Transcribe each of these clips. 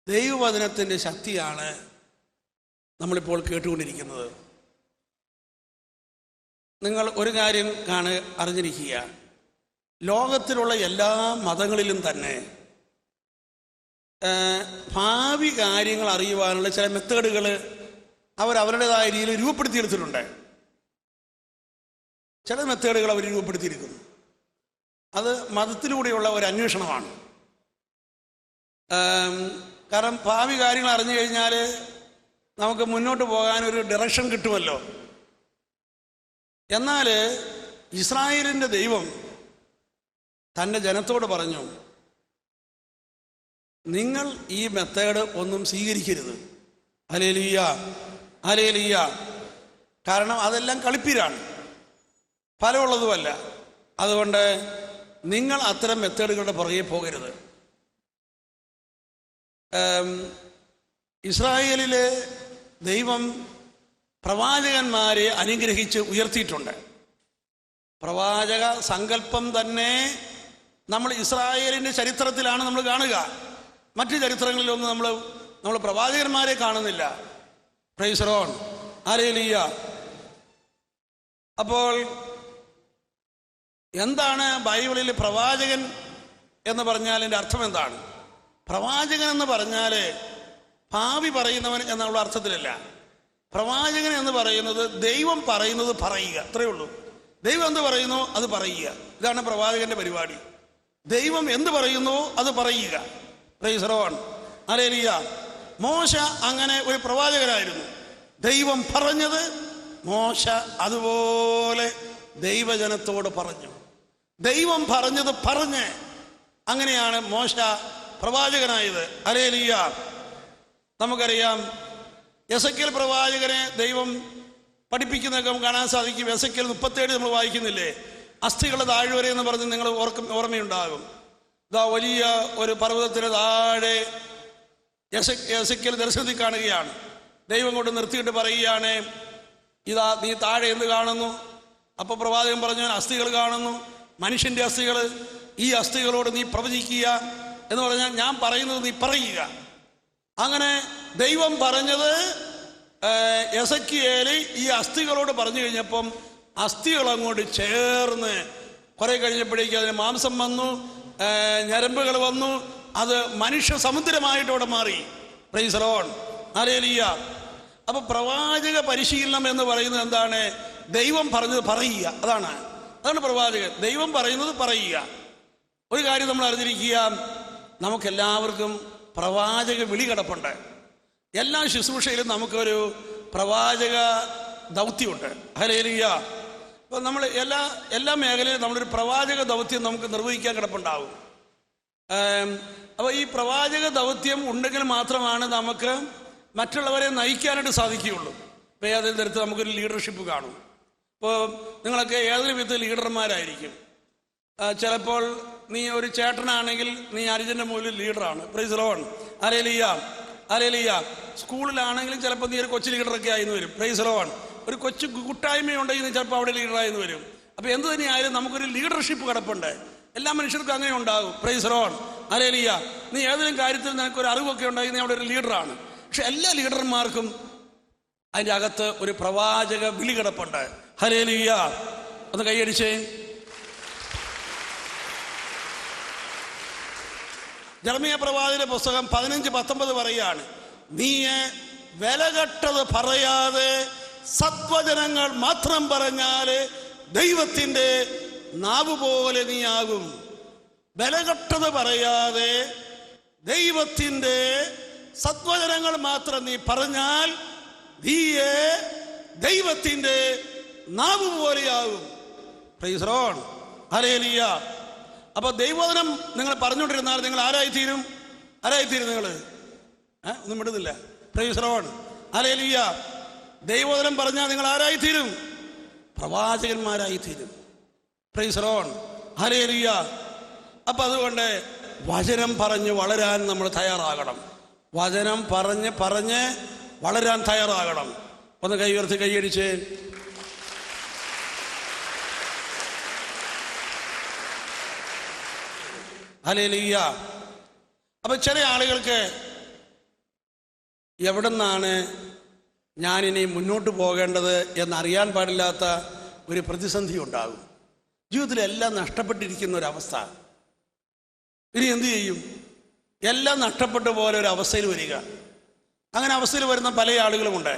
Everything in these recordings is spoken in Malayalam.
ദൈവവചനത്തിൻ്റെ ശക്തിയാണ് നമ്മളിപ്പോൾ കേട്ടുകൊണ്ടിരിക്കുന്നത്. നിങ്ങൾ ഒരു കാര്യം അറിഞ്ഞിരിക്കുക, ലോകത്തിലുള്ള എല്ലാ മതങ്ങളിലും തന്നെ ഭാവി കാര്യങ്ങൾ അറിയുവാനുള്ള ചില മെത്തേഡുകൾ അവരവരുടേതായ രീതിയിൽ രൂപപ്പെടുത്തിയെടുത്തിട്ടുണ്ട്. ചില മെത്തേഡുകൾ അവർ രൂപപ്പെടുത്തിയിരിക്കുന്നു. അത് മതത്തിലൂടെയുള്ള ഒരു അന്വേഷണമാണ്. കാരണം ഭാവി കാര്യങ്ങൾ അറിഞ്ഞു കഴിഞ്ഞാൽ നമുക്ക് മുന്നോട്ട് പോകാനൊരു ഡയറക്ഷൻ കിട്ടുമല്ലോ. എന്നാൽ ഇസ്രായേലിൻ്റെ ദൈവം തൻ്റെ ജനത്തോട് പറഞ്ഞു, നിങ്ങൾ ഈ മെത്തേഡ് ഒന്നും സ്വീകരിക്കരുത്. Hallelujah, hallelujah. കാരണം അതെല്ലാം കളിപ്പീരാണ്, ഫലമുള്ളതുമല്ല. അതുകൊണ്ട് നിങ്ങൾ അത്തരം മെത്തേഡുകളുടെ പുറകെ പോകരുത്. ഇസ്രായേലിലെ ദൈവം പ്രവാചകന്മാരെ അനുഗ്രഹിച്ച് ഉയർത്തിയിട്ടുണ്ട്. പ്രവാചക സങ്കല്പം തന്നെ നമ്മൾ ഇസ്രായേലിൻ്റെ ചരിത്രത്തിലാണ് നമ്മൾ കാണുക. മറ്റു ചരിത്രങ്ങളിലൊന്നും നമ്മൾ പ്രവാചകന്മാരെ കാണുന്നില്ല. Price the lord, hallelujah. അപ്പോൾ എന്താണ് ബൈബിളിൽ പ്രവാചകൻ എന്ന് പറഞ്ഞാൽ എൻ്റെ അർത്ഥം എന്താണ്? പ്രവാചകൻ എന്ന് പറഞ്ഞാൽ ഭാവി പറയുന്നവൻ എന്നുള്ള അർത്ഥത്തിലല്ല. പ്രവാചകൻ എന്ന് പറയുന്നത് ദൈവം പറയുന്നത് പറയുക, അത്രയേ ഉള്ളൂ. ദൈവം എന്ത് പറയുന്നു അത് പറയുക. ഇതാണ് പ്രവാചകന്റെ പരിപാടി. ദൈവം എന്ത് പറയുന്നു അത് പറയുക. Price the lord, hallelujah. മോശ അങ്ങനെ ഒരു പ്രവാചകനായിരുന്നു. ദൈവം പറഞ്ഞത് മോശ അതുപോലെ ദൈവജനത്തോട് പറഞ്ഞു. ദൈവം പറഞ്ഞത് പറഞ്ഞ് അങ്ങനെയാണ് മോശ പ്രവാചകനായത്. ഹല്ലേലൂയ. നമുക്കറിയാം, എസെക്കിയേൽ പ്രവാചകനെ ദൈവം പഠിപ്പിക്കുന്നതൊക്കെ കാണാൻ സാധിക്കും. എസെക്കിയേൽ 37 നമ്മൾ വായിക്കുന്നില്ലേ? അസ്ഥികളുടെ താഴ്വര എന്ന് പറഞ്ഞ് നിങ്ങൾ ഓർമ്മയുണ്ടാകും. ഇതാ വലിയ ഒരു പർവ്വതത്തിന് താഴെ എസെക്കിയേൽ ദർശനത്തിൽ കാണുകയാണ്. ദൈവം കൊണ്ട് നിർത്തിയിട്ട് പറയുകയാണ്, ഇതാ നീ താഴെ എന്ത് കാണുന്നു? അപ്പോൾ പ്രവാചകൻ പറഞ്ഞു, അസ്ഥികൾ കാണുന്നു, മനുഷ്യൻ്റെ അസ്ഥികൾ. ഈ അസ്ഥികളോട് നീ പ്രവചിക്കുക എന്ന് പറഞ്ഞാൽ ഞാൻ പറയുന്നത് നീ പറയുക. അങ്ങനെ ദൈവം പറഞ്ഞത് എസെക്കിയേല് ഈ അസ്ഥികളോട് പറഞ്ഞു കഴിഞ്ഞപ്പം അസ്ഥികൾ അങ്ങോട്ട് ചേർന്ന് കുറെ കഴിഞ്ഞപ്പോഴേക്കും അതിന് മാംസം വന്നു, ഞരമ്പുകൾ വന്നു, അത് മനുഷ്യ സമുദ്രമായിട്ടവിടെ മാറി. Price the lord, hallelujah. അപ്പൊ പ്രവാചക പരിശീലനം എന്ന് പറയുന്നത് എന്താണ്? ദൈവം പറഞ്ഞത് പറയുക. അതാണ് പ്രവാചകൻ. ദൈവം പറയുന്നത് പറയുക. ഒരു കാര്യം നമ്മൾ അറിഞ്ഞിരിക്കുക, നമുക്കെല്ലാവർക്കും പ്രവാചക വിളി കിടപ്പുണ്ട്. എല്ലാ ശുശ്രൂഷയിലും നമുക്കൊരു പ്രവാചക ദൗത്യമുണ്ട്. ഹല്ലേലൂയ. അപ്പോൾ നമ്മൾ എല്ലാ മേഖലയിലും നമ്മളൊരു പ്രവാചക ദൗത്യം നമുക്ക് നിർവഹിക്കാൻ കിടപ്പുണ്ടാവും. അപ്പോൾ ഈ പ്രവാചക ദൗത്യം ഉണ്ടെങ്കിൽ മാത്രമാണ് നമുക്ക് മറ്റുള്ളവരെ നയിക്കാനായിട്ട് സാധിക്കുകയുള്ളൂ. ഇപ്പോൾ ഏതെങ്കിലും തരത്തിൽ നമുക്കൊരു ലീഡർഷിപ്പ് കാണും. ഇപ്പോൾ നിങ്ങളൊക്കെ ഏതൊരു വിധത്തിൽ ലീഡർമാരായിരിക്കും. ചിലപ്പോൾ നീ ഒരു ചേട്ടനാണെങ്കിൽ നീ അരിജൻ്റെ മുകളിൽ ലീഡറാണ്. Praise the lord, hallelujah, hallelujah. സ്കൂളിലാണെങ്കിലും ചിലപ്പോൾ നീ ഒരു കൊച്ചു ലീഡറൊക്കെ ആയിന്ന് വരും. Praise the lord. ഒരു കൊച്ചു കൂട്ടായ്മയുണ്ടെങ്കിൽ നീ ചിലപ്പോൾ അവിടെ ലീഡറായിന്ന് വരും. അപ്പോൾ എന്ത് തന്നെയായാലും നമുക്കൊരു ലീഡർഷിപ്പ് കിടപ്പുണ്ട്. എല്ലാ മനുഷ്യർക്കും അങ്ങനെ ഉണ്ടാകും. Price the lord, hallelujah. നീ ഏതെങ്കിലും കാര്യത്തിൽ നിനക്കൊരു അറിവൊക്കെ ഉണ്ടെങ്കിൽ നീ അവിടെ ഒരു ലീഡറാണ്. പക്ഷെ എല്ലാ ലീഡർമാർക്കും അതിൻ്റെ അകത്ത് ഒരു പ്രവാചക വിളി കിടപ്പുണ്ട്. ഹല്ലേലൂയ. ഒന്ന് കൈയടിച്ചേ. ജെറമ്യാ പ്രവാചകന്റെ പുസ്തകം 15:19 പറയാണ്, നീ വിലകെട്ടത് പറയാതെ സത്വചനങ്ങൾ മാത്രം പറഞ്ഞാൽ ദൈവത്തിൻ്റെ നാവ് പോലെ നീ ആകും. വിലകെട്ടത് പറയാതെ ദൈവത്തിൻ്റെ സത്വചനങ്ങൾ മാത്രം നീ പറഞ്ഞാൽ നീയെ ദൈവത്തിൻ്റെ നാവ് പോലെയാകും. Praise the lord, hallelujah. അപ്പൊ ദൈവവചനം നിങ്ങൾ പറഞ്ഞുകൊണ്ടിരുന്നാൽ നിങ്ങൾ ആരായിത്തീരും? നിങ്ങൾ ഒന്നും വിടുന്നില്ല. Praise the lord, hallelujah. ദൈവവചനം പറഞ്ഞാൽ നിങ്ങൾ ആരായിത്തീരും? പ്രവാചകന്മാരായിത്തീരും. Praise the lord, hallelujah. അപ്പൊ അതുകൊണ്ട് വചനം പറഞ്ഞ് വളരാൻ നമ്മൾ തയ്യാറാകണം. വചനം പറഞ്ഞ് വളരാൻ തയ്യാറാകണം. ഒന്ന് കൈ ഉയർത്തി കൈയടിച്ച്. ഹല്ലേലൂയ. അപ്പൊ ചില ആളുകൾക്ക് എവിടെ നിന്നാണ് ഞാനിനി മുന്നോട്ട് പോകേണ്ടത് എന്നറിയാൻ പാടില്ലാത്ത ഒരു പ്രതിസന്ധി ഉണ്ടാകും. ജീവിതത്തിലെല്ലാം നഷ്ടപ്പെട്ടിരിക്കുന്ന ഒരവസ്ഥ. ഇനി എന്തു ചെയ്യും? എല്ലാം നഷ്ടപ്പെട്ട പോലെ ഒരു അവസ്ഥയിൽ വരിക. അങ്ങനെ അവസ്ഥയിൽ വരുന്ന പല ആളുകളുമുണ്ട്.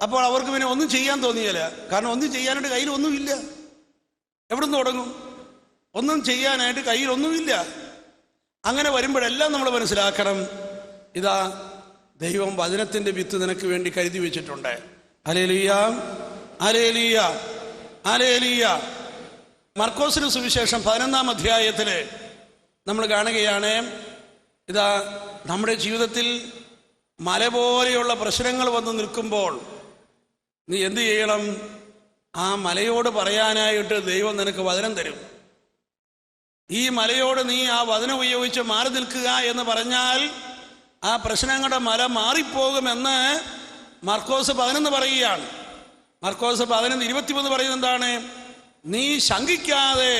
അപ്പോൾ അവർക്ക് പിന്നെ ഒന്നും ചെയ്യാൻ തോന്നിയില്ല. കാരണം ഒന്നും ചെയ്യാനായിട്ട് കയ്യിൽ ഒന്നുമില്ല. എവിടെ നിന്ന് തുടങ്ങും? ഒന്നും ചെയ്യാനായിട്ട് കയ്യിലൊന്നുമില്ല. അങ്ങനെ വരുമ്പോഴെല്ലാം നമ്മൾ മനസ്സിലാക്കണം, ഇതാ ദൈവം വചനത്തിൻ്റെ വിത്ത് നിനക്ക് വേണ്ടി കരുതി വെച്ചിട്ടുണ്ട്. Hallelujah, hallelujah, hallelujah. മർക്കോസിന് സുവിശേഷം 11-ാം അധ്യായത്തിൽ നമ്മൾ കാണുകയാണ്, ഇതാ നമ്മുടെ ജീവിതത്തിൽ മല പോലെയുള്ള പ്രശ്നങ്ങൾ വന്ന് നിൽക്കുമ്പോൾ നീ എന്തു ചെയ്യണം? ആ മലയോട് പറയാനായിട്ട് ദൈവം നിനക്ക് വചനം തരും. ഈ മലയോട് നീ ആ വചനം ഉപയോഗിച്ച് മാറി നിൽക്കുക എന്ന് പറഞ്ഞാൽ ആ പ്രശ്നങ്ങളുടെ മല മാറിപ്പോകുമെന്ന് മർക്കോസ് 11 പറയുകയാണ്. മർക്കോസ് 11:23 പറയുന്നത് എന്താണ്? നീ ശങ്കിക്കാതെ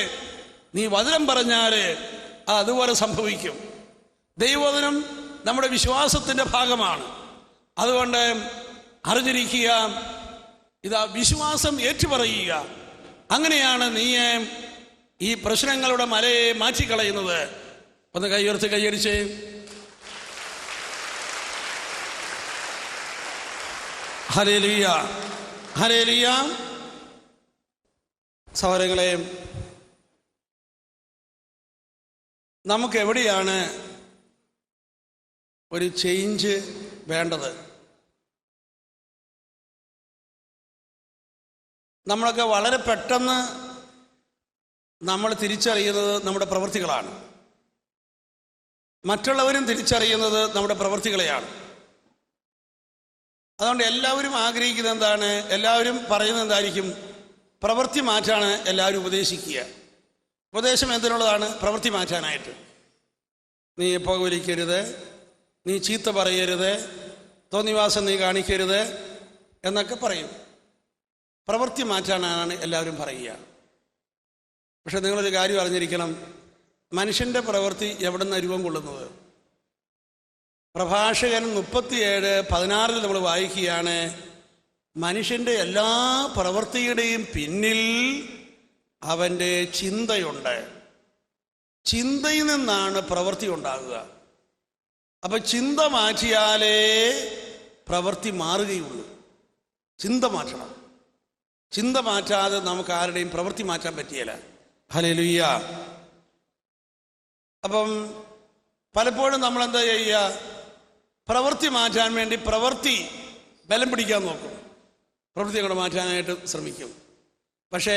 നീ വചനം പറഞ്ഞാൽ അതുപോലെ സംഭവിക്കും. ദൈവവചനം നമ്മുടെ വിശ്വാസത്തിൻ്റെ ഭാഗമാണ്. അതുകൊണ്ട് അറിഞ്ഞിരിക്കുക, ഇതാ വിശ്വാസം ഏറ്റുപറയുക. അങ്ങനെയാണ് നീ ഈ പ്രശ്നങ്ങളുടെ മലയെ മാറ്റിക്കളയുന്നത്. ഒന്ന് കൈയുയർത്തി കൈയടിച്ച് ഹല്ലേലൂയ, ഹല്ലേലൂയ. സഹോദരങ്ങളെ, നമുക്ക് എവിടെയാണ് ഒരു ചേഞ്ച് വേണ്ടത്? നമ്മളൊക്കെ വളരെ പെട്ടെന്ന് നമ്മൾ തിരിച്ചറിയുന്നത് നമ്മുടെ പ്രവൃത്തികളാണ്. മറ്റുള്ളവരും തിരിച്ചറിയുന്നത് നമ്മുടെ പ്രവൃത്തികളെയാണ്. അതുകൊണ്ട് എല്ലാവരും ആഗ്രഹിക്കുന്നത് എന്താണ്? എല്ലാവരും പറയുന്നത് എന്തായിരിക്കും? പ്രവൃത്തി മാറ്റാണ് എല്ലാവരും ഉപദേശിക്കുക. ഉപദേശം എന്തിനുള്ളതാണ്? പ്രവൃത്തി മാറ്റാനായിട്ട്. നീ പുകവലിക്കരുത്, നീ ചീത്ത പറയരുത്, തോന്നിവാസം നീ കാണിക്കരുത് എന്നൊക്കെ പറയും. പ്രവൃത്തി മാറ്റാനാണ് എല്ലാവരും പറയുക. പക്ഷെ നിങ്ങളൊരു കാര്യം അറിഞ്ഞിരിക്കണം, മനുഷ്യൻ്റെ പ്രവൃത്തി എവിടെ നിന്നാണ് രൂപം കൊള്ളുന്നത്? പ്രഭാഷകൻ 37:16 നമ്മൾ വായിക്കുകയാണ്, മനുഷ്യൻ്റെ എല്ലാ പ്രവൃത്തിയുടെയും പിന്നിൽ അവൻ്റെ ചിന്തയുണ്ട്. ചിന്തയിൽ നിന്നാണ് പ്രവൃത്തി ഉണ്ടാകുക. അപ്പം ചിന്ത മാറ്റിയാലേ പ്രവൃത്തി മാറുകയുള്ളൂ. ചിന്ത മാറ്റണം. ചിന്ത മാറ്റാതെ നമുക്ക് ആരുടെയും പ്രവൃത്തി മാറ്റാൻ പറ്റിയല്ല. ഹല്ലേലൂയ. അപ്പം പലപ്പോഴും നമ്മൾ എന്താ ചെയ്യുക? പ്രവൃത്തി മാറ്റാൻ വേണ്ടി പ്രവൃത്തി ബലം പിടിക്കാൻ നോക്കും, പ്രവൃത്തി അങ്ങോട്ട് മാറ്റാനായിട്ട് ശ്രമിക്കും. പക്ഷേ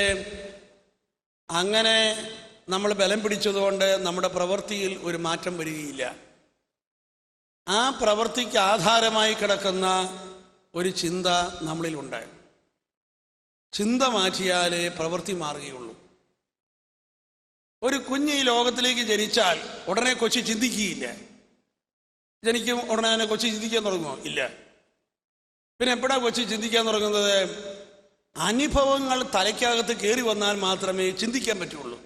അങ്ങനെ നമ്മൾ ബലം പിടിച്ചതുകൊണ്ട് നമ്മുടെ പ്രവൃത്തിയിൽ ഒരു മാറ്റം വരികയില്ല. ആ പ്രവൃത്തിക്ക് ആധാരമായി കിടക്കുന്ന ഒരു ചിന്ത നമ്മളിലുണ്ട്. ചിന്ത മാറ്റിയാലേ പ്രവൃത്തി മാറുകയുള്ളൂ. ഒരു കുഞ്ഞ് ഈ ലോകത്തിലേക്ക് ജനിച്ചാൽ ഉടനെ കൊച്ചു ചിന്തിക്കുകയില്ല. ജനിക്കും ഉടനെ തന്നെ കൊച്ചു ചിന്തിക്കാൻ തുടങ്ങുമോ? ഇല്ല. പിന്നെ എപ്പോഴാണ് കൊച്ചു ചിന്തിക്കാൻ തുടങ്ങുന്നത്? അനുഭവങ്ങൾ തലയ്ക്കകത്ത് കയറി വന്നാൽ മാത്രമേ ചിന്തിക്കാൻ പറ്റുള്ളൂ.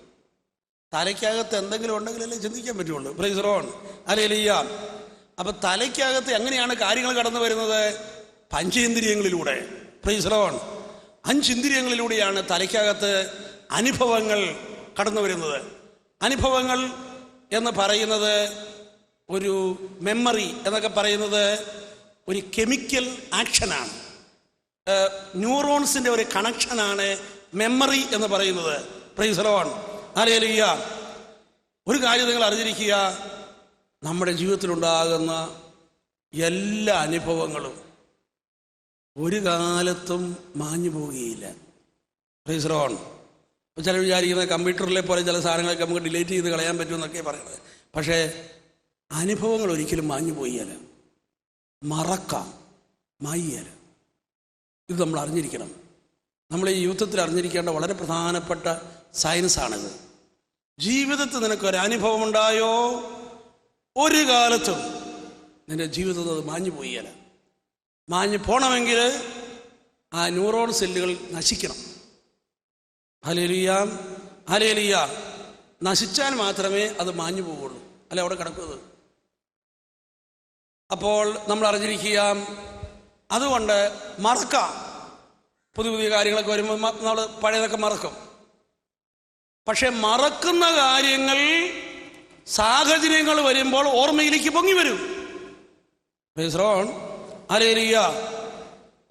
തലയ്ക്കകത്ത് എന്തെങ്കിലും ഉണ്ടെങ്കിലല്ലേ ചിന്തിക്കാൻ പറ്റുള്ളൂ. Praise the lord, hallelujah. അപ്പം തലയ്ക്കകത്ത് എങ്ങനെയാണ് കാര്യങ്ങൾ കടന്നു വരുന്നത്? പഞ്ചേന്ദ്രിയങ്ങളിലൂടെ. Praise the lord. 5 ഇന്ദ്രിയങ്ങളിലൂടെയാണ് തലയ്ക്കകത്ത് അനുഭവങ്ങൾ കടന്നു വരുന്നത്. അനുഭവങ്ങൾ എന്ന് പറയുന്നത്, ഒരു മെമ്മറി എന്നൊക്കെ പറയുന്നത് ഒരു കെമിക്കൽ ആക്ഷനാണ്. ന്യൂറോൺസിൻ്റെ ഒരു കണക്ഷനാണ് മെമ്മറി എന്ന് പറയുന്നത്. Price the lord, hallelujah. ഒരു കാര്യം നിങ്ങൾ അറിഞ്ഞിരിക്കുക, നമ്മുടെ ജീവിതത്തിലുണ്ടാകുന്ന എല്ലാ അനുഭവങ്ങളും ഒരു കാലത്തും മാഞ്ഞു പോവുകയില്ല. Price the Lord. ചിലർ വിചാരിക്കുന്നത് കമ്പ്യൂട്ടറിലെ പോലെ ചില സാധനങ്ങളൊക്കെ നമുക്ക് ഡിലീറ്റ് ചെയ്ത് കളയാൻ പറ്റുമെന്നൊക്കെ പറയുന്നത്. പക്ഷേ അനുഭവങ്ങൾ ഒരിക്കലും മാഞ്ഞു പോയില്ല, മറക്കാം, മായില്ല. ഇത് നമ്മൾ അറിഞ്ഞിരിക്കണം. നമ്മൾ ഈ യുദ്ധത്തിൽ അറിഞ്ഞിരിക്കേണ്ട വളരെ പ്രധാനപ്പെട്ട സയൻസാണിത്. ജീവിതത്തിൽ നിനക്കൊരനുഭവം ഉണ്ടായോ, ഒരു കാലത്തും നിൻ്റെ ജീവിതത്തിൽ അത് മാഞ്ഞു പോയില്ല. മാഞ്ഞു പോകണമെങ്കിൽ ആ ന്യൂറോൺ സെല്ലുകൾ നശിക്കണം. Hallelujah, hallelujah. നശിച്ചാൽ മാത്രമേ അത് മാഞ്ഞു പോവുള്ളൂ, അല്ലെ അവിടെ കിടക്കുന്നത്. അപ്പോൾ നമ്മൾ അറിഞ്ഞിരിക്കുക, അതുകൊണ്ട് മറക്കാം. പുതിയ പുതിയ കാര്യങ്ങളൊക്കെ വരുമ്പോൾ നമ്മൾ പഴയതൊക്കെ മറക്കും. പക്ഷെ മറക്കുന്ന കാര്യങ്ങൾ സാഹചര്യങ്ങൾ വരുമ്പോൾ ഓർമ്മയിലേക്ക് പൊങ്ങി വരും. ഹല്ലേലൂയ.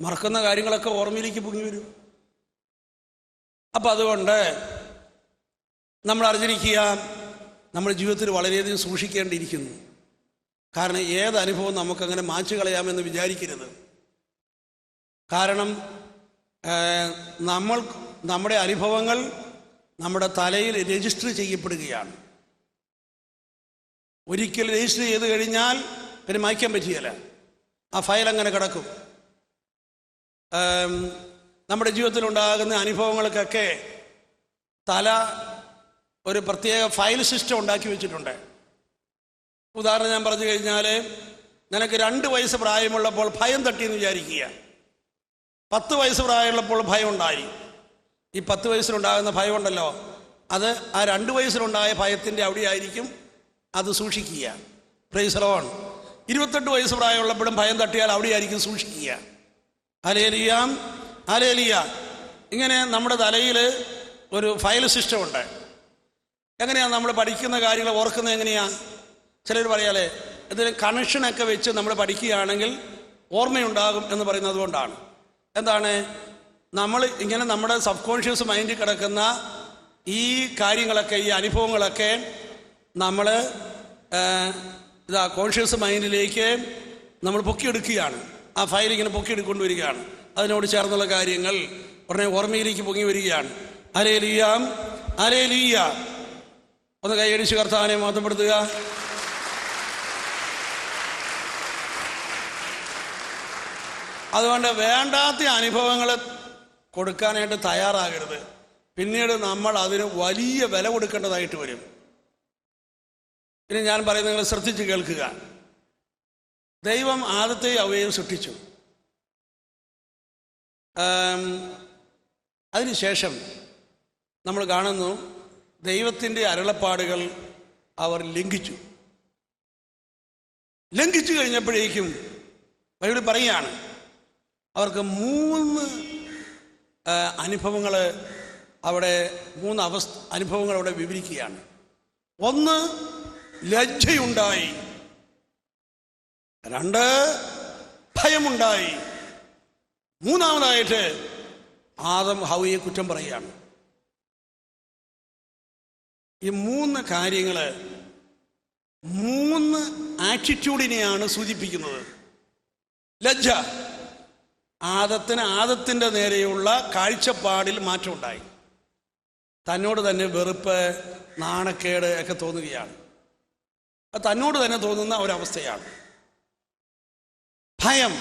മറക്കുന്ന കാര്യങ്ങളൊക്കെ ഓർമ്മയിലേക്ക് പൊങ്ങി വരും. അപ്പം അതുകൊണ്ട് നമ്മൾ അറിഞ്ഞിരിക്കുക, നമ്മുടെ ജീവിതത്തിൽ വളരെയധികം സൂക്ഷിക്കേണ്ടിയിരിക്കുന്നു. കാരണം ഏത് അനുഭവം നമുക്കങ്ങനെ മാച്ചു കളയാമെന്ന് വിചാരിക്കരുത്. കാരണം നമ്മുടെ അനുഭവങ്ങൾ നമ്മുടെ തലയിൽ രജിസ്റ്റർ ചെയ്യപ്പെടുകയാണ്. ഒരിക്കൽ രജിസ്റ്റർ ചെയ്ത് കഴിഞ്ഞാൽ പിന്നെ മായ്ക്കാൻ പറ്റിയല്ല. ആ ഫയൽ അങ്ങനെ കിടക്കും. നമ്മുടെ ജീവിതത്തിലുണ്ടാകുന്ന അനുഭവങ്ങൾക്കൊക്കെ തല ഒരു പ്രത്യേക ഫയൽ സിസ്റ്റം ഉണ്ടാക്കി വെച്ചിട്ടുണ്ട്. ഉദാഹരണം ഞാൻ പറഞ്ഞു കഴിഞ്ഞാൽ, നിനക്ക് 2 വയസ്സ് പ്രായമുള്ളപ്പോൾ ഭയം തട്ടിയെന്ന് വിചാരിക്കുക. 10 വയസ്സ് പ്രായമുള്ളപ്പോൾ ഭയം ഉണ്ടായി. ഈ 10 വയസ്സിലുണ്ടാകുന്ന ഭയമുണ്ടല്ലോ, അത് ആ 2 വയസ്സിലുണ്ടായ ഭയത്തിൻ്റെ അവിടെയായിരിക്കും അത് സൂക്ഷിക്കുക. Price the Lord. 28 വയസ്സ് പ്രായമുള്ളപ്പോഴും ഭയം തട്ടിയാൽ അവിടെയായിരിക്കും സൂക്ഷിക്കുക. Hallelujah, hallelujah. ഇങ്ങനെ നമ്മുടെ തലയിൽ ഒരു ഫയൽ സിസ്റ്റം ഉണ്ട്. എങ്ങനെയാണ് നമ്മൾ പഠിക്കുന്ന കാര്യങ്ങൾ ഓർക്കുന്നത്? എങ്ങനെയാണ്? ചിലർ പറയാലേ, ഇതിന് കണക്ഷനൊക്കെ വെച്ച് നമ്മൾ പഠിക്കുകയാണെങ്കിൽ ഓർമ്മയുണ്ടാകും എന്ന് പറയുന്നത് കൊണ്ടാണ്. എന്താണ്? നമ്മൾ ഇങ്ങനെ നമ്മുടെ സബ് കോൺഷ്യസ് മൈൻഡിൽ കിടക്കുന്ന ഈ കാര്യങ്ങളൊക്കെ, ഈ അനുഭവങ്ങളൊക്കെ നമ്മൾ കോൺഷ്യസ് മൈൻഡിലേക്ക് നമ്മൾ പൊക്കിയെടുക്കുകയാണ്. ആ ഫയൽ ഇങ്ങനെ പൊക്കിയെടുക്കൊണ്ടുവരികയാണ്. അതിനോട് ചേർന്നുള്ള കാര്യങ്ങൾ ഉടനെ ഓർമ്മയിലേക്ക് പൊങ്ങി വരികയാണ്. Hallelujah, hallelujah. ഒന്ന് കൈയടിച്ച് കർത്താവിനെ മഹത്വപ്പെടുത്തുക. അതുകൊണ്ട് വേണ്ടാത്ത അനുഭവങ്ങൾ കൊടുക്കാനായിട്ട് തയ്യാറാകരുത്. പിന്നീട് നമ്മൾ അതിന് വലിയ വില കൊടുക്കേണ്ടതായിട്ട് വരും. ഇനി ഞാൻ പറയുന്നത് നിങ്ങൾ ശ്രദ്ധിച്ച് കേൾക്കുക. ദൈവം ആദത്തെയും ഹവ്വയെയും സൃഷ്ടിച്ചു. അതിനുശേഷം നമ്മൾ കാണുന്നു, ദൈവത്തിൻ്റെ അരുളപ്പാടുകൾ അവർ ലംഘിച്ചു. ലംഘിച്ചു കഴിഞ്ഞപ്പോഴേക്കും ബൈബിൾ പറയുകയാണ്, അവർക്ക് 3 അനുഭവങ്ങൾ അവിടെ 3 അനുഭവങ്ങൾ അവിടെ വിവരിക്കുകയാണ്. 1, ലജ്ജയുണ്ടായി. 2, ഭയമുണ്ടായി. 3-ാമതായിട്ട് ആദം ഹവ്വയെ കുറ്റം പറയുകയാണ്. ഈ 3 കാര്യങ്ങൾ 3 ആറ്റിറ്റ്യൂഡിനെയാണ് സൂചിപ്പിക്കുന്നത്. ലജ്ജ, ആദത്തിൻ്റെ നേരെയുള്ള കാഴ്ചപ്പാടിൽ മാറ്റമുണ്ടായി. തന്നോട് തന്നെ വെറുപ്പ്, നാണക്കേട് ഒക്കെ തോന്നുകയാണ്. അത് തന്നോട് തന്നെ തോന്നുന്ന ഒരവസ്ഥയാണ്. ഭയം,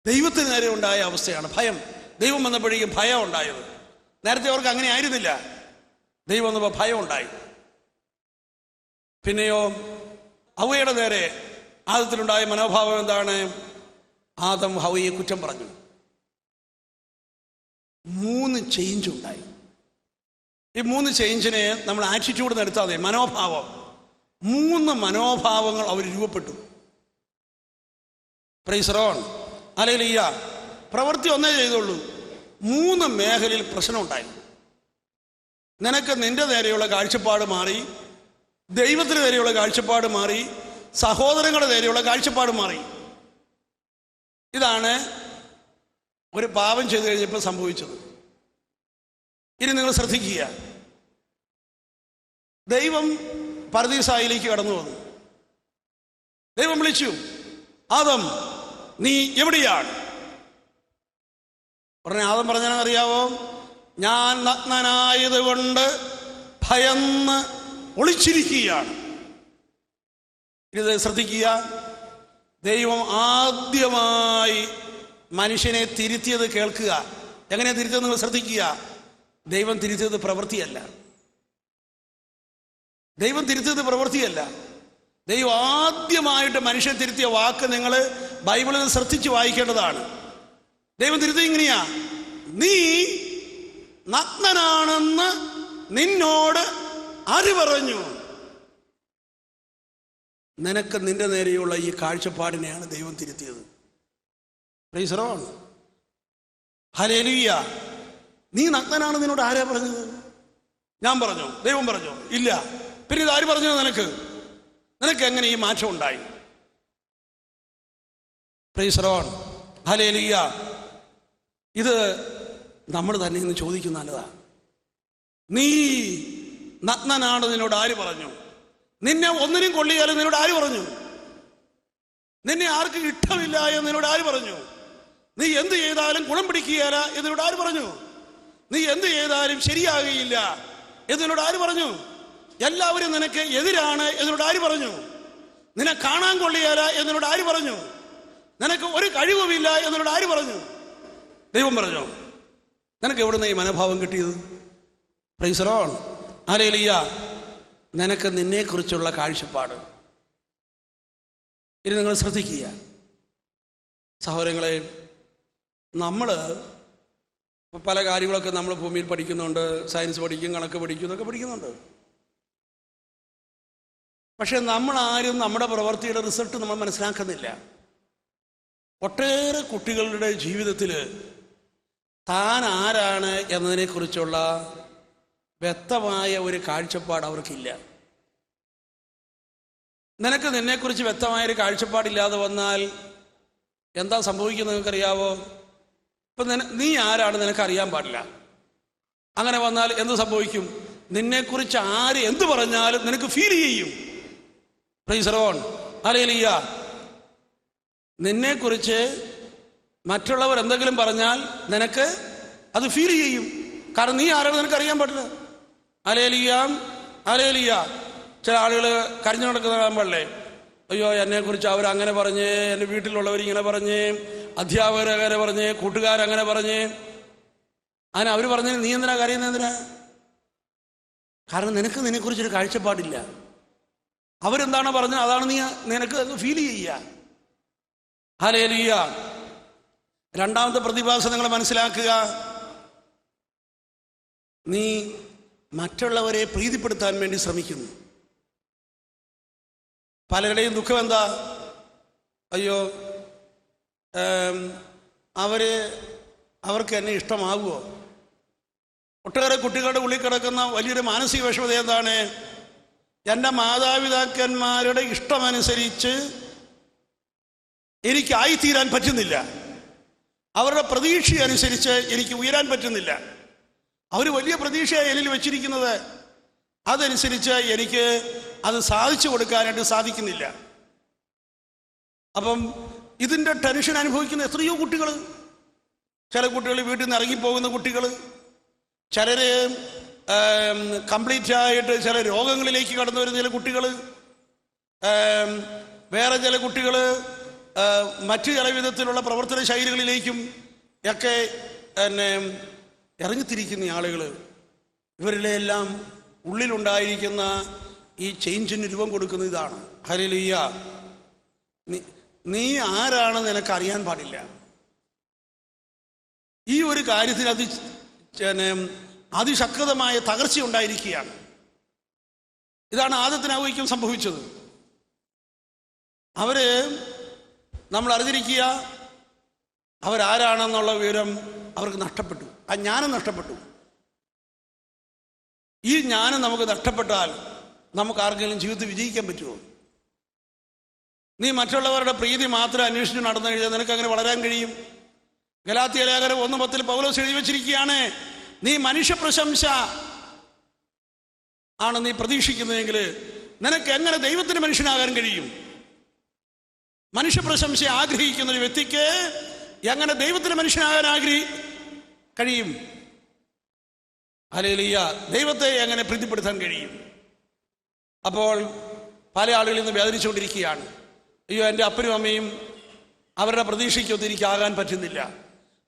ദൈവത്തിന് നേരെ ഉണ്ടായ അവസ്ഥയാണ് ഭയം. ദൈവം വന്നപ്പോഴേക്കും ഭയം ഉണ്ടായത്. നേരത്തെ അവർക്ക് അങ്ങനെ ആയിരുന്നില്ല. ദൈവം വന്നപ്പോൾ ഭയം ഉണ്ടായി. പിന്നെയോ ഹവ്വയുടെ നേരെ ആദത്തിലുണ്ടായ മനോഭാവം എന്താണ്? ആദം ഹവ്വയെ കുറ്റം പറഞ്ഞു. 3 ചേഞ്ച് ഉണ്ടായി. ഈ 3 ചേഞ്ചിനെ നമ്മൾ ആറ്റിറ്റ്യൂഡ് നിർത്താതെ മതി. മനോഭാവം, 3 മനോഭാവങ്ങൾ അവർ രൂപപ്പെട്ടു. Price the lord, hallelujah. പ്രവൃത്തി ഒന്നേ ചെയ്തുള്ളൂ. 3 മേഖലയിൽ പ്രശ്നമുണ്ടായി. നിനക്ക് നിന്റെ നേരെയുള്ള കാഴ്ചപ്പാട് മാറി, ദൈവത്തിന് നേരെയുള്ള കാഴ്ചപ്പാട് മാറി, സഹോദരങ്ങളുടെ നേരെയുള്ള കാഴ്ചപ്പാട് മാറി. ഇതാണ് ഒരു പാപം ചെയ്തു കഴിഞ്ഞപ്പോൾ സംഭവിച്ചത്. ഇനി നിങ്ങൾ ശ്രദ്ധിക്കുക. ദൈവം പർദീസായിലേക്ക് കടന്നു വന്നു. ദൈവം വിളിച്ചു, ആദം നീ എവിടെയാണ്? ഉടനെ ആദം പറഞ്ഞാണെന്നറിയാവോ? ഞാൻ നഗ്നനായത് കൊണ്ട് ഭയന്ന് ഒളിച്ചിരിക്കുകയാണ്. ഇത് ശ്രദ്ധിക്കുക. ദൈവം ആദ്യമായി മനുഷ്യനെ തിരുത്തിയത് കേൾക്കുക. എങ്ങനെയാണ് തിരുത്തിയത് നിങ്ങൾ ശ്രദ്ധിക്കുക. ദൈവം തിരുത്തിയത് പ്രവൃത്തിയല്ല. ദൈവം തിരുത്തിയത് പ്രവൃത്തിയല്ല. ദൈവം ആദ്യമായിട്ട് മനുഷ്യൻ തിരുത്തിയ വാക്ക് നിങ്ങൾ ബൈബിളിൽ ശ്രദ്ധിച്ച് വായിക്കേണ്ടതാണ്. ദൈവം തിരുത്തി ഇങ്ങനെയാ, നീ നഗ്നനാണെന്ന് നിന്നോട് ആര് പറഞ്ഞു? നിനക്ക് നിന്റെ നേരെയുള്ള ഈ കാഴ്ചപ്പാടിനെയാണ് ദൈവം തിരുത്തിയത്. Praise the lord. ഹല്ലേലൂയ. നീ നഗ്നനാണ് നിന്നോട് ആരാ പറഞ്ഞത്? ഞാൻ പറഞ്ഞോ? ദൈവം പറഞ്ഞോ? ഇല്ല. പിന്നെ ഇതാര് പറഞ്ഞത് നിനക്ക്? നിനക്ക് എങ്ങനെ ഈ മാറ്റം ഉണ്ടായി? Price the lord. ഹല്ലേലൂയ. ഇത് നമ്മൾ തന്നെ ഇന്ന് ചോദിക്കുന്ന നല്ലതാ. നീ നഗ്നനാണ് നിന്നോട് ആര് പറഞ്ഞു? നിന്നെ ഒന്നിനും കൊള്ളിയാലും നിന്നോട് ആര് പറഞ്ഞു? നിന്നെ ആർക്കും ഇഷ്ടമില്ല എന്ന് നിന്നോട് ആര് പറഞ്ഞു? നീ എന്ത് ചെയ്താലും ഗുണം പിടിക്കുകയില്ല എന്നോട് ആര് പറഞ്ഞു? നീ എന്ത് ചെയ്താലും ശരിയാകുകയില്ല എന്നോട് ആര് പറഞ്ഞു? എല്ലാവരും നിനക്ക് എതിരാണ് എന്നോട് ആര് പറഞ്ഞു? നിന്നെ കാണാൻ കൊള്ളിയാല എന്നോട് ആര് പറഞ്ഞു? നിനക്ക് ഒരു കഴിവുമില്ല എന്നോട് ആര് പറഞ്ഞു? ദൈവം പറഞ്ഞോ? നിനക്ക് എവിടുന്ന് ഈ മനോഭാവം കിട്ടിയത്? Price the lord. ഹല്ലേലൂയ. നിനക്ക് നിന്നെക്കുറിച്ചുള്ള കാഴ്ചപ്പാട്. ഇനി നിങ്ങൾ ശ്രദ്ധിക്കുക സഹോദരങ്ങളെ, നമ്മൾ പല കാര്യങ്ങളൊക്കെ നമ്മൾ ഭൂമിയിൽ പഠിക്കുന്നുണ്ട്. സയൻസ് പഠിക്കും, കണക്ക് പഠിക്കും, ഇതൊക്കെ പഠിക്കുന്നുണ്ട്. പക്ഷെ നമ്മളാരും നമ്മുടെ പ്രവൃത്തിയുടെ റിസൾട്ട് നമ്മൾ മനസ്സിലാക്കുന്നില്ല. ഒട്ടേറെ കുട്ടികളുടെ ജീവിതത്തിൽ താൻ ആരാണ് എന്നതിനെക്കുറിച്ചുള്ള വ്യക്തമായ ഒരു കാഴ്ചപ്പാട് അവർക്കില്ല. നിനക്ക് നിന്നെക്കുറിച്ച് വ്യക്തമായൊരു കാഴ്ചപ്പാടില്ലാതെ വന്നാൽ എന്താ സംഭവിക്കുന്നത് നിനക്കറിയാവോ? ഇപ്പം നീ ആരാണ് നിനക്കറിയാൻ പാടില്ല. അങ്ങനെ വന്നാൽ എന്ത് സംഭവിക്കും? നിന്നെക്കുറിച്ച് ആര് എന്ത് പറഞ്ഞാലും നിനക്ക് ഫീൽ ചെയ്യും. Price the lord. ഹല്ലേലൂയ. നിന്നെക്കുറിച്ച് മറ്റുള്ളവർ എന്തെങ്കിലും പറഞ്ഞാൽ നിനക്ക് അത് ഫീൽ ചെയ്യും. കാരണം നീ ആരാണ് നിനക്കറിയാൻ പാടില്ല. ഹല്ലേലൂയ. ഹല്ലേലൂയ. ചില ആളുകൾ കരഞ്ഞു നടക്കുന്ന കാണുമ്പോഴല്ലേ, അയ്യോ എന്നെക്കുറിച്ച് അവരങ്ങനെ പറഞ്ഞ്, എൻ്റെ വീട്ടിലുള്ളവരിങ്ങനെ പറഞ്ഞ്, അധ്യാപകരങ്ങനെ പറഞ്ഞ്, കൂട്ടുകാരങ്ങനെ പറഞ്ഞ്. അങ്ങനെ അവർ പറഞ്ഞ് നീ എന്തിനാ കരയുന്നത്? എന്തിനാ? കാരണം നിനക്ക് നിന്നെക്കുറിച്ചൊരു കാഴ്ചപ്പാടില്ല. അവരെന്താണോ പറഞ്ഞത് അതാണ് നിനക്ക് ഫീൽ ചെയ്യുക. ഹല്ലേലൂയ. രണ്ടാമത്തെ പ്രതിഭാസം നിങ്ങൾ മനസ്സിലാക്കുക. നീ മറ്റുള്ളവരെ പ്രീതിപ്പെടുത്താൻ വേണ്ടി ശ്രമിക്കുന്നു. പലരുടെയും ദുഃഖം എന്താ? അയ്യോ അവർക്ക് എന്നെ ഇഷ്ടമാകുമോ? ഒട്ടേറെ കുട്ടികളുടെ ഉള്ളിൽ കിടക്കുന്ന വലിയൊരു മാനസിക വിഷമത എന്താണ്? എൻ്റെ മാതാപിതാക്കന്മാരുടെ ഇഷ്ടമനുസരിച്ച് എനിക്കായിത്തീരാൻ പറ്റുന്നില്ല. അവരുടെ പ്രതീക്ഷ അനുസരിച്ച് എനിക്ക് ഉയരാൻ പറ്റുന്നില്ല. അവർ വലിയ പ്രതീക്ഷയാണ് എന്നിൽ വെച്ചിരിക്കുന്നത്. അതനുസരിച്ച് എനിക്ക് അത് സാധിച്ചു കൊടുക്കാനായിട്ട് സാധിക്കുന്നില്ല. അപ്പം ഇതിൻ്റെ ടെൻഷൻ അനുഭവിക്കുന്ന എത്രയോ കുട്ടികൾ. ചില കുട്ടികൾ വീട്ടിൽ നിന്ന് ഇറങ്ങിപ്പോകുന്ന കുട്ടികൾ, ചിലർ കംപ്ലീറ്റ് ആയിട്ട് ചില രോഗങ്ങളിലേക്ക് കടന്നു വരുന്ന ചില കുട്ടികൾ, വേറെ ചില കുട്ടികൾ മറ്റു ചില വിധത്തിലുള്ള പ്രവർത്തന ശൈലികളിലേക്കും ഒക്കെ ഇറങ്ങിത്തിരിക്കുന്ന ആളുകൾ. ഇവരുടെ എല്ലാം ഉള്ളിലുണ്ടായിരിക്കുന്ന ഈ ചേഞ്ചിന് രൂപം കൊടുക്കുന്ന ഇതാണ്. ഹല്ലേലൂയ. നീ ആരാണെന്ന് നിനക്കറിയാൻ പാടില്ല. ഈ ഒരു കാര്യത്തിൽ അതിശക്തമായ തകർച്ച ഉണ്ടായിരിക്കുകയാണ്. ഇതാണ് ആദത്തിന് ഹവ്വയ്ക്കും സംഭവിച്ചത്. നമ്മൾ അറിഞ്ഞിരിക്കുക, അവരാരാണെന്നുള്ള വിവരം അവർക്ക് നഷ്ടപ്പെട്ടു. ആ ജ്ഞാനം നഷ്ടപ്പെട്ടു. ഈ ജ്ഞാനം നമുക്ക് നഷ്ടപ്പെട്ടാൽ നമുക്ക് ആർക്കെങ്കിലും ജീവിതത്തിൽ വിജയിക്കാൻ പറ്റുമോ? നീ മറ്റുള്ളവരുടെ പ്രീതി മാത്രം അന്വേഷിച്ച് നടന്നു കഴിഞ്ഞാൽ നിനക്ക് അങ്ങനെ വളരാൻ കഴിയും? ഗലാത്യ ലേഖനം 1:10 പൗലോസ് എഴുതി വെച്ചിരിക്കുകയാണ്, നീ മനുഷ്യ പ്രശംസ ആണ് നീ പ്രതീക്ഷിക്കുന്നതെങ്കിൽ നിനക്ക് എങ്ങനെ ദൈവത്തിന് മനുഷ്യനാകാൻ കഴിയും? മനുഷ്യ പ്രശംസ ആഗ്രഹിക്കുന്ന ഒരു വ്യക്തിക്ക് എങ്ങനെ ദൈവത്തിന് മനുഷ്യനാകാൻ കഴിയും? ഹല്ലേലൂയ. ദൈവത്തെ എങ്ങനെ പ്രീതിപ്പെടുത്താൻ കഴിയും? അപ്പോൾ പല ആളുകളിൽ നിന്ന് വേദനിച്ചുകൊണ്ടിരിക്കുകയാണ്. അയ്യോ എൻ്റെ അപ്പനും അമ്മയും അവരുടെ പ്രതീക്ഷയ്ക്കൊന്നും എനിക്കാകാൻ പറ്റുന്നില്ല,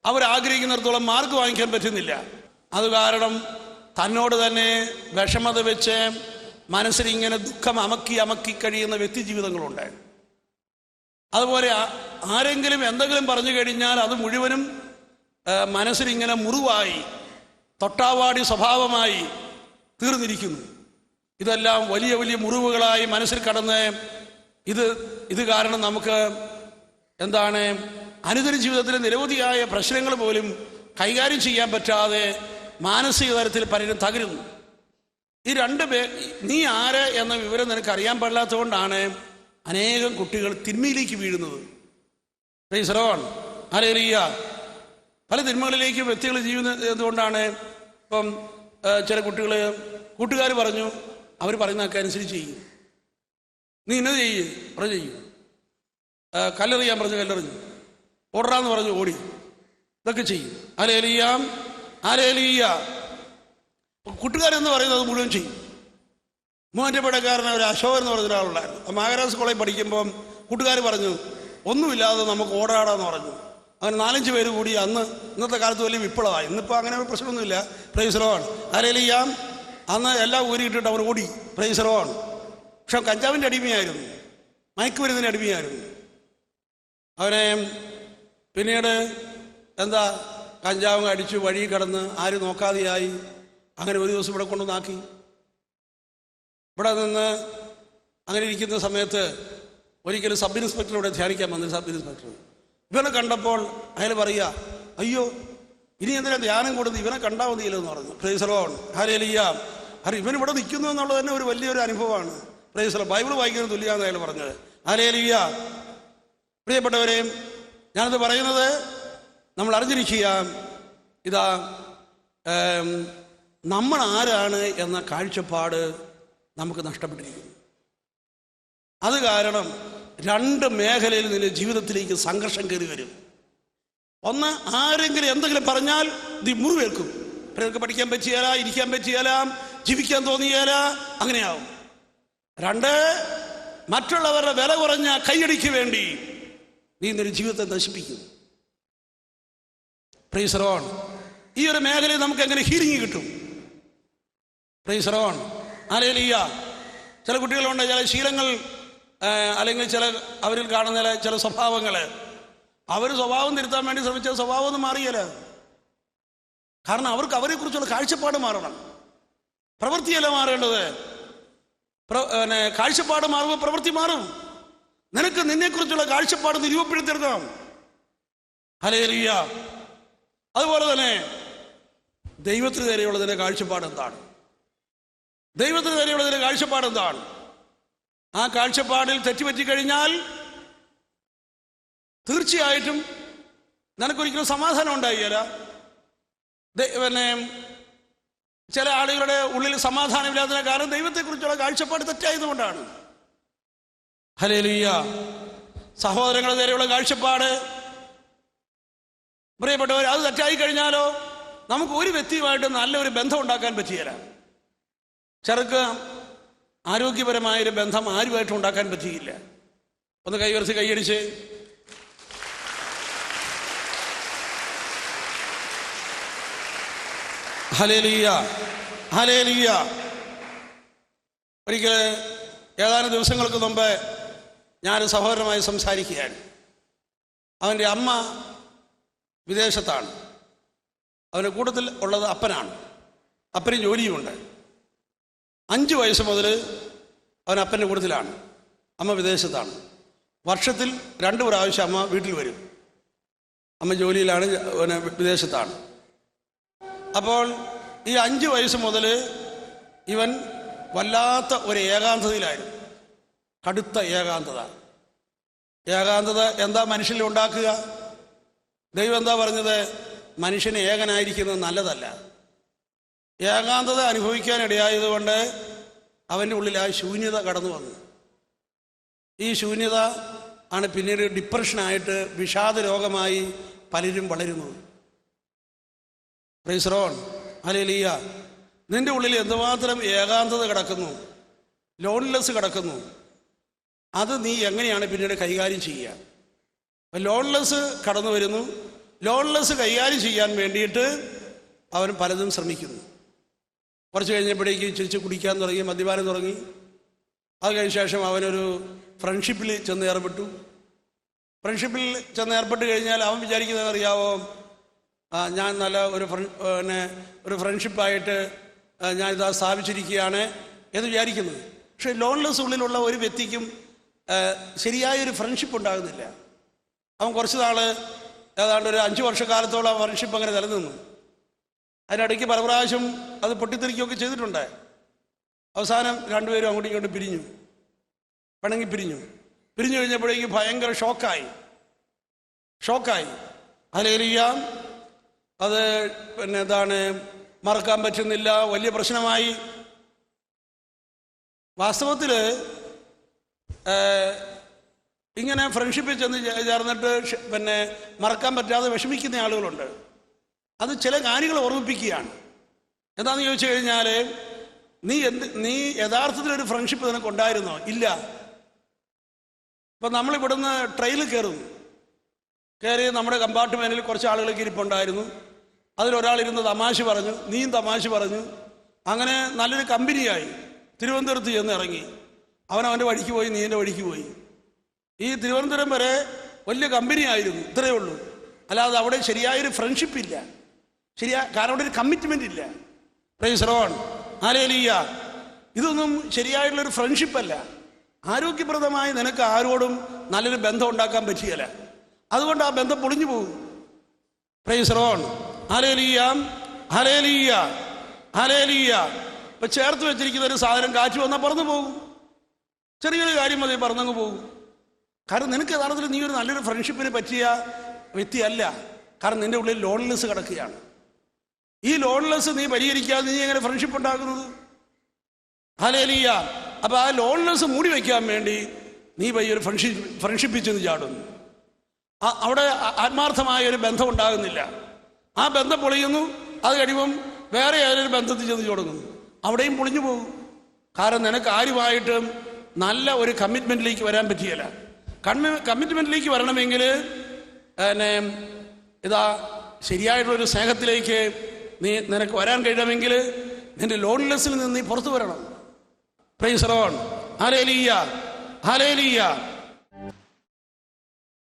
അവരാഗ്രഹിക്കുന്നിടത്തോളം മാർക്ക് വാങ്ങിക്കാൻ പറ്റുന്നില്ല. അത് കാരണം തന്നോട് തന്നെ വിഷമത വെച്ച് മനസ്സിലിങ്ങനെ ദുഃഖം അമക്കി കഴിയുന്ന വ്യക്തി ജീവിതങ്ങളുണ്ട്. അതുപോലെ ആരെങ്കിലും എന്തെങ്കിലും പറഞ്ഞു കഴിഞ്ഞാൽ അത് മുഴുവനും മനസ്സിലിങ്ങനെ മുറിവായി തൊട്ടാവാടി സ്വഭാവമായി തീർന്നിരിക്കുന്നു. ഇതെല്ലാം വലിയ വലിയ മുറിവുകളായി മനസ്സിൽ കടന്ന് ഇത് കാരണം നമുക്ക് എന്താണ് അനുദിന ജീവിതത്തിലെ നിരവധിയായ പ്രശ്നങ്ങൾ പോലും കൈകാര്യം ചെയ്യാൻ പറ്റാതെ മാനസിക തലത്തിൽ പലരും തകരുന്നു. ഈ നീ ആര് എന്ന വിവരം നിനക്ക് അറിയാൻ പാടില്ലാത്തതുകൊണ്ടാണ് അനേകം കുട്ടികൾ തിന്മയിലേക്ക് വീഴുന്നത്. Price the lord, hallelujah. പല തിന്മകളിലേക്ക് വ്യക്തികൾ ജീവിക്കുന്നത് എന്തുകൊണ്ടാണ്? ഇപ്പം ചില കൂട്ടുകാർ പറഞ്ഞു, അവർ പറയുന്നതൊക്കെ അനുസരിച്ച് ചെയ്യും. നീ ഇന്നത് ചെയ്യും. കല്ലെറിയാൻ പറഞ്ഞു, കല്ലെറിഞ്ഞു. ഓടാന്ന് പറഞ്ഞു, ഓടി. ഇതൊക്കെ ചെയ്യും. Hallelujah, hallelujah. കൂട്ടുകാരെന്ന് പറയുന്നത് മുഴുവൻ ചെയ്യും. മൂവാറ്റുപുഴക്കാരന് ഒരു അശോകൻ എന്ന് പറഞ്ഞ ഒരാളുണ്ടായിരുന്നു. മഹാരാജാസ് കോളേജ് പഠിക്കുമ്പം കൂട്ടുകാർ പറഞ്ഞു, ഒന്നുമില്ലാതെ നമുക്ക് ഓടാടാന്ന് പറഞ്ഞു. അങ്ങനെ 4-5 പേര് കൂടി ഇന്നത്തെ കാലത്ത് വലിയ വിപ്ലവമായി. ഇന്നിപ്പോൾ അങ്ങനെ ഒരു പ്രശ്നമൊന്നുമില്ല. Price the lord, hallelujah. അന്ന് എല്ലാം ഊരിയിട്ടിട്ട് അവർ ഓടി. Price the Lord. പക്ഷെ കഞ്ചാവിൻ്റെ അടിമയായിരുന്നു, മയക്കുമരുന്നിൻ്റെ അടിമയായിരുന്നു. അവനെ പിന്നീട് കഞ്ചാവും അടിച്ചു വഴി കടന്ന് ആരും നോക്കാതെയായി. അങ്ങനെ ഒരു ദിവസം ഇവിടെ കൊണ്ടുവന്നാക്കി. ഇവിടെ നിന്ന് അങ്ങനെ ഇരിക്കുന്ന സമയത്ത് ഒരിക്കലും സബ് ഇൻസ്പെക്ടർ ഇവിടെ ധ്യാനിക്കാൻ വന്നു. സബ് ഇൻസ്പെക്ടർ ഇവനെ കണ്ടപ്പോൾ അയാൾ പറയുക, അയ്യോ ഇനി എന്തിനാ ധ്യാനം കൊടുത്ത് ഇവനെ കണ്ടാൽ മതിയില്ലെന്ന് പറഞ്ഞു. Price the lord, hallelujah. ഇവൻ ഇവിടെ നിൽക്കുന്നു എന്നുള്ളത് തന്നെ ഒരു വലിയൊരു അനുഭവമാണ്. Price the Lord. ബൈബിൾ വായിക്കുന്നത് തുല്യമാണെന്ന് അയാൾ പറഞ്ഞത്. ഹല്ലേലൂയ. പ്രിയപ്പെട്ടവരെ, ഞാനത് പറയുന്നത് നമ്മൾ അറിഞ്ഞിരിക്കുക, ഇതാ നമ്മൾ ആരാണ് എന്ന കാഴ്ചപ്പാട് നമുക്ക് നഷ്ടപ്പെട്ടിരിക്കുന്നു. അത് കാരണം 2 മേഖലയിൽ നിന്ന് ജീവിതത്തിലേക്ക് സംഘർഷം കയറി വരും. ഒന്ന്, ആരെങ്കിലും എന്തെങ്കിലും പറഞ്ഞാൽ ഇത് മുറിവേൽക്കും. പിള്ളേർക്ക് പഠിക്കാൻ പറ്റിയാല, ഇരിക്കാൻ പറ്റിയാല, ജീവിക്കാൻ തോന്നിയാല, അങ്ങനെയാവും. 2, മറ്റുള്ളവരുടെ വില കുറഞ്ഞ കൈയടിക്ക് വേണ്ടി നീ നിന്റെ ജീവിതത്തെ നശിപ്പിക്കും. Price the Lord. ഈ ഒരു മേഖലയിൽ നമുക്ക് എങ്ങനെ ഹീലിംഗ് കിട്ടും? Price the lord, hallelujah. ചില കുട്ടികളുണ്ട്, ചില ശീലങ്ങൾ അല്ലെങ്കിൽ അവരിൽ കാണുന്ന ചില സ്വഭാവങ്ങൾ, അവർ സ്വഭാവം തിരുത്താൻ വേണ്ടി ശ്രമിച്ച സ്വഭാവം ഒന്നും മാറിയല്ല. കാരണം അവർക്ക് അവരെക്കുറിച്ചുള്ള കാഴ്ചപ്പാട് മാറണം, പ്രവൃത്തിയല്ല മാറേണ്ടത്. കാഴ്ചപ്പാട് മാറുമ്പോൾ പ്രവൃത്തി മാറും. നിനക്ക് നിന്നെക്കുറിച്ചുള്ള കാഴ്ചപ്പാട് രൂപപ്പെടുത്തിയെടുക്കണം. ഹല്ലേലൂയ. അതുപോലെ തന്നെ ദൈവത്തിന് നേരെയുള്ളതിൻ്റെ കാഴ്ചപ്പാട് എന്താണ്? ദൈവത്തിന് നേരെയുള്ളതിൻ്റെ കാഴ്ചപ്പാട് എന്താണ്? ആ കാഴ്ചപ്പാടിൽ തെറ്റുപറ്റിക്കഴിഞ്ഞാൽ തീർച്ചയായിട്ടും നിനക്കൊരിക്കലും സമാധാനം ഉണ്ടായില്ല. ചില ആളുകളുടെ ഉള്ളിൽ സമാധാനമില്ലാത്തതിന് കാരണം ദൈവത്തെക്കുറിച്ചുള്ള കാഴ്ചപ്പാട് തെറ്റായതുകൊണ്ടാണ്. ഹല്ലേലൂയ. സഹോദരങ്ങളുടെ നേരെയുള്ള കാഴ്ചപ്പാട്, പ്രിയപ്പെട്ടവർ, അത് തെറ്റായി കഴിഞ്ഞാലോ നമുക്ക് ഒരു വ്യക്തിയുമായിട്ട് നല്ലൊരു ബന്ധം ഉണ്ടാക്കാൻ പറ്റിയില്ല. ചിലർക്ക് ആരോഗ്യപരമായൊരു ബന്ധം ആരുമായിട്ടും ഉണ്ടാക്കാൻ പറ്റിയില്ല. ഒന്ന് കൈവരിച്ച് കൈയടിച്ച്. Hallelujah, hallelujah. ഒരിക്കൽ ഏതാനും ദിവസങ്ങൾക്ക് മുമ്പ് ഞാൻ സഹോദരനുമായി സംസാരിക്കുകയാണ്. അവൻ്റെ അമ്മ വിദേശത്താണ്, അവൻ്റെ കൂട്ടത്തിൽ ഉള്ളത് അപ്പനാണ്. അപ്പന് ജോലിയുമുണ്ട്. 5 വയസ്സ് മുതൽ അവൻ അപ്പൻ്റെ കൂട്ടത്തിലാണ്. അമ്മ വിദേശത്താണ്. വർഷത്തിൽ 2 പ്രാവശ്യം അമ്മ വീട്ടിൽ വരും. അമ്മ ജോലിയിലാണ്, വിദേശത്താണ്. അപ്പോൾ ഈ 5 വയസ്സ് മുതൽ ഇവൻ വല്ലാത്ത ഒരു ഏകാന്തതയിലായിരുന്നു. കടുത്ത ഏകാന്തത. എന്താ മനുഷ്യനിൽ ഉണ്ടാക്കുക? ദൈവം എന്താ പറഞ്ഞത്? മനുഷ്യന് ഏകനായിരിക്കുന്നത് നല്ലതല്ല. ഏകാന്തത അനുഭവിക്കാനിടയായതുകൊണ്ട് അവൻ്റെ ഉള്ളിൽ ആ ശൂന്യത കടന്നു വന്നു. ഈ ശൂന്യത ആണ് പിന്നീട് ഡിപ്രഷനായിട്ട് വിഷാദ രോഗമായി പലരും വളരുന്നത്. Price the lord, hallelujah. നിന്റെ ഉള്ളിൽ എന്തുമാത്രം ഏകാന്തത കിടക്കുന്നു, ലോൺലെസ് കിടക്കുന്നു, അത് നീ എങ്ങനെയാണ് പിന്നീട് കൈകാര്യം ചെയ്യുക? ലോൺലെസ് കടന്നു വരുന്നു. ലോൺലെസ് കൈകാര്യം ചെയ്യാൻ വേണ്ടിയിട്ട് അവൻ പലതും ശ്രമിക്കുന്നു. കുറച്ച് കഴിഞ്ഞപ്പോഴേക്ക് ചിരിച്ച് കുടിക്കാൻ തുടങ്ങി, മദ്യപാനം തുടങ്ങി. അത് കഴിഞ്ഞ ശേഷം അവനൊരു ഫ്രണ്ട്ഷിപ്പിൽ ചെന്ന് ഏർപ്പെട്ടു. ഫ്രണ്ട്ഷിപ്പിൽ ചെന്ന് ഏർപ്പെട്ട് കഴിഞ്ഞാൽ അവൻ വിചാരിക്കുന്നതെന്ന് അറിയാവോ? ഞാൻ നല്ല ഒരു ഫ്രണ്ട്ഷിപ്പായിട്ട് ഞാനിതാ സ്ഥാപിച്ചിരിക്കുകയാണ് എന്ന് വിചാരിക്കുന്നത്. പക്ഷേ ലോൺലെസ് ഉള്ളിലുള്ള ഒരു വ്യക്തിക്കും ശരിയായൊരു ഫ്രണ്ട്ഷിപ്പ് ഉണ്ടാകുന്നില്ല. അവൻ കുറച്ച് നാൾ ഏതാണ്ട് ഒരു 5 വർഷക്കാലത്തോളം ആ ഫ്രണ്ട്ഷിപ്പ് അങ്ങനെ നിലനിന്നു. അതിനിടയ്ക്ക് പല പ്രാവശ്യം അത് പൊട്ടിത്തെറിക്കുകയൊക്കെ ചെയ്തിട്ടുണ്ട്. അവസാനം രണ്ടുപേരും അങ്ങോട്ടും ഇങ്ങോട്ടും പിണങ്ങി പിരിഞ്ഞു കഴിഞ്ഞപ്പോഴേക്ക് ഭയങ്കര ഷോക്കായി. ഹല്ലേലൂയ. അത് പിന്നെ എന്താണ്, മറക്കാൻ പറ്റുന്നില്ല, വലിയ പ്രശ്നമായി. വാസ്തവത്തിൽ ഇങ്ങനെ ഫ്രണ്ട്ഷിപ്പിൽ ചെന്ന് ചേർന്നിട്ട് പിന്നെ മറക്കാൻ പറ്റാതെ വിഷമിക്കുന്ന ആളുകളുണ്ട്. അത് ചില കാര്യങ്ങൾ ഓർമ്മിപ്പിക്കുകയാണ്. എന്താണെന്ന് ചോദിച്ചു കഴിഞ്ഞാൽ, നീ യഥാർത്ഥത്തിലൊരു ഫ്രണ്ട്ഷിപ്പ് നിനക്ക് ഉണ്ടായിരുന്നോ? ഇല്ല. ഇപ്പം നമ്മളിവിടുന്ന് ട്രെയിനിൽ കയറി നമ്മുടെ കമ്പാർട്ട്മെൻറ്റിൽ കുറച്ച് ആളുകളൊക്കെ ഇരിപ്പുണ്ടായിരുന്നു. അതിലൊരാളിരുന്ന് തമാശ പറഞ്ഞു, നീയും തമാശ പറഞ്ഞു. അങ്ങനെ നല്ലൊരു കമ്പനിയായി. തിരുവനന്തപുരത്ത് ചെന്ന് ഇറങ്ങി. അവൻ്റെ വഴിക്ക് പോയി, നീ എൻ്റെ വഴിക്ക് പോയി. ഈ തിരുവനന്തപുരം വരെ വലിയ കമ്പനിയായിരുന്നു, ഇത്രയേ ഉള്ളൂ. അല്ലാതെ അവിടെ ശരിയായൊരു ഫ്രണ്ട്ഷിപ്പ് ഇല്ല. കാരണം അവിടെ ഒരു കമ്മിറ്റ്മെൻ്റ് ഇല്ല. Price the lord. ഹല്ലേലൂയ. ഇതൊന്നും ശരിയായിട്ടുള്ളൊരു ഫ്രണ്ട്ഷിപ്പല്ല. ആരോഗ്യപ്രദമായി നിനക്ക് ആരോടും നല്ലൊരു ബന്ധം ഉണ്ടാക്കാൻ പറ്റുകയില്ല. അതുകൊണ്ട് ആ ബന്ധം പൊളിഞ്ഞു പോകും. Price the lord. ഹല്ലേലൂയ. ഇപ്പം ചേർത്ത് വെച്ചിരിക്കുന്ന ഒരു സാധനം കാറ്റ് വന്നാൽ പറന്നു പോകും. ചെറിയൊരു കാര്യം മതി, പറന്നങ്ങ് പോകും. കാരണം നിനക്ക് യഥാർത്ഥത്തിൽ നീ ഒരു നല്ലൊരു ഫ്രണ്ട്ഷിപ്പിന് പറ്റിയ വ്യക്തിയല്ല. കാരണം നിൻ്റെ ഉള്ളിൽ ലോൺലെസ് കിടക്കുകയാണ്. ഈ ലോൺലെസ് നീ പരിഹരിക്കാതെ നീ എങ്ങനെ ഫ്രണ്ട്ഷിപ്പ് ഉണ്ടാക്കുന്നത്? ഹല്ലേലൂയ. അപ്പോൾ ആ ലോൺലെസ് മൂടി വയ്ക്കാൻ വേണ്ടി നീ ഒരു ഫ്രണ്ട്ഷിപ്പിൽ ചെന്ന് ചാടുന്നു. അവിടെ ആത്മാർത്ഥമായ ഒരു ബന്ധം ഉണ്ടാകുന്നില്ല. ആ ബന്ധം പൊളിയുന്നു. അത് കഴിയുമ്പം വേറെ ഏതൊരു ബന്ധത്തിൽ ചെന്ന് തുടങ്ങുന്നു. അവിടെയും പൊളിഞ്ഞു പോകും. കാരണം നിനക്ക് ആരുമായിട്ടും നല്ല ഒരു കമ്മിറ്റ്മെൻറ്റിലേക്ക് വരാൻ പറ്റിയല്ല. കമ്മിറ്റ്മെൻറ്റിലേക്ക് വരണമെങ്കിൽ ശരിയായിട്ടുള്ളൊരു സ്നേഹത്തിലേക്ക് നിനക്ക് വരാൻ കഴിയണമെങ്കിൽ നിന്റെ ലോൺലെസ്സിൽ നിന്ന് നീ പുറത്തു വരണം. Price the lord. ഹല്ലേലൂയ.